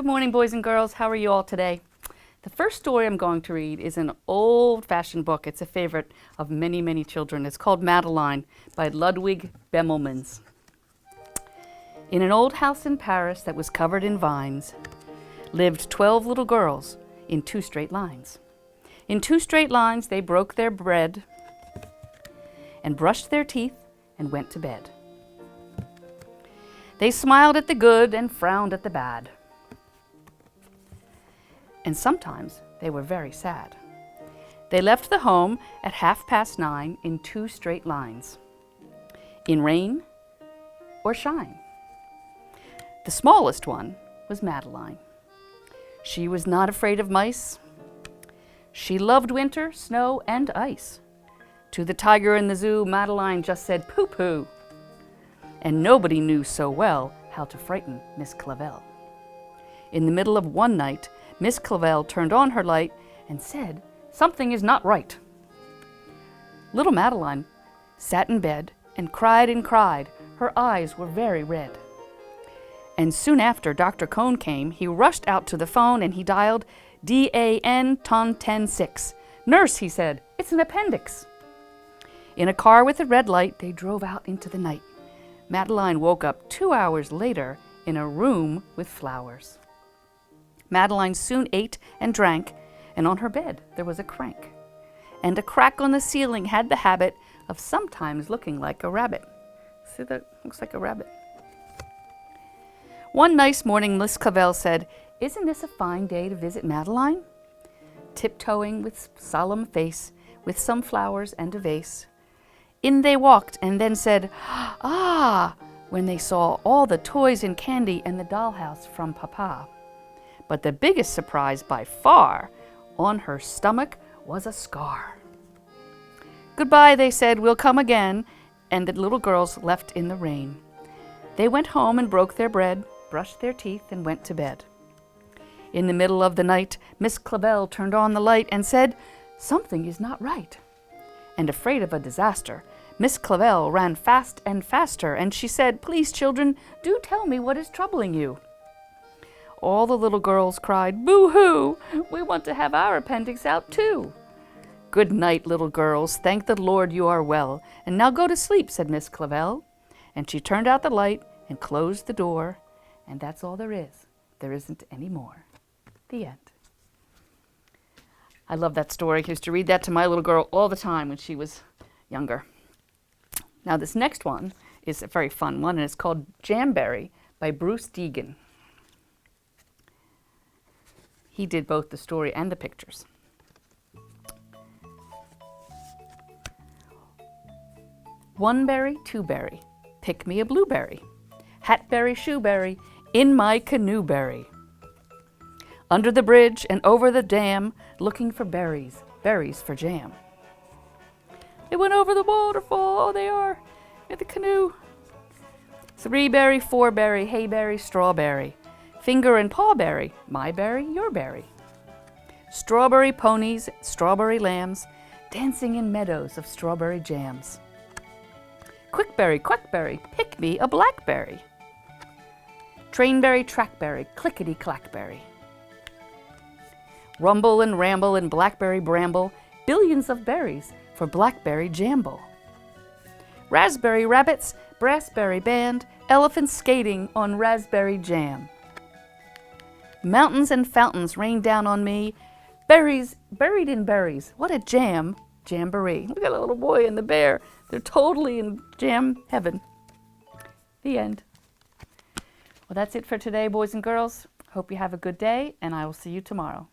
Good morning, boys and girls. How are you all today? The first story I'm going to read is an old-fashioned book. It's a favorite of many, many children. It's called Madeline by Ludwig Bemelmans. In an old house in Paris that was covered in vines lived 12 little girls in 2 straight lines. In 2 straight lines, they broke their bread and brushed their teeth and went to bed. They smiled at the good and frowned at the bad. And sometimes they were very sad. They left the home at 9:30 in 2 straight lines, in rain or shine. The smallest one was Madeline. She was not afraid of mice. She loved winter, snow, and ice. To the tiger in the zoo, Madeline just said pooh-pooh. And nobody knew so well how to frighten Miss Clavel. In the middle of one night, Miss Clavel turned on her light and said, "Something is not right." Little Madeline sat in bed and cried and cried. Her eyes were very red. And soon after Dr. Cone came, he rushed out to the phone and he dialed DAN ton 106. "Nurse," he said, "it's an appendix." In a car with a red light, they drove out into the night. Madeline woke up 2 hours later in a room with flowers. Madeline soon ate and drank, and on her bed there was a crank. And a crack on the ceiling had the habit of sometimes looking like a rabbit. See, that looks like a rabbit. One nice morning, Miss Clavel said, "Isn't this a fine day to visit Madeline?" Tiptoeing with solemn face, with some flowers and a vase, in they walked and then said, "Ah," when they saw all the toys and candy and the dollhouse from Papa. But the biggest surprise by far, on her stomach was a scar. "Goodbye," they said, "we'll come again," and the little girls left in the rain. They went home and broke their bread, brushed their teeth, and went to bed. In the middle of the night, Miss Clavel turned on the light and said, "Something is not right." And afraid of a disaster, Miss Clavel ran fast and faster, and she said, "Please, children, do tell me what is troubling you." All the little girls cried, "Boo-hoo! We want to have our appendix out too." "Good night, little girls. Thank the Lord you are well. And now go to sleep," said Miss Clavel. And she turned out the light and closed the door. And that's all there is. There isn't any more. The end. I love that story. I used to read that to my little girl all the time when she was younger. Now this next one is a very fun one, and it's called Jamberry by Bruce Deegan. He did both the story and the pictures. One berry, 2 berry, pick me a blueberry. Hatberry, shoeberry, in my canoe berry. Under the bridge and over the dam, looking for berries, berries for jam. They went over the waterfall, oh, they are, in the canoe. 3 berry, 4 berry, hayberry, strawberry. Finger and pawberry, my berry, your berry. Strawberry ponies, strawberry lambs, dancing in meadows of strawberry jams. Quickberry, quackberry, pick me a blackberry. Trainberry, trackberry, clickety-clackberry. Rumble and ramble and blackberry bramble, billions of berries for blackberry jamble. Raspberry rabbits, brassberry band, elephants skating on raspberry jam. Mountains and fountains rain down on me, berries buried in berries. What a jam, Jamberry. Look at the little boy and the bear. They're totally in jam heaven. The end. Well, that's it for today, boys and girls. Hope you have a good day, and I will see you tomorrow.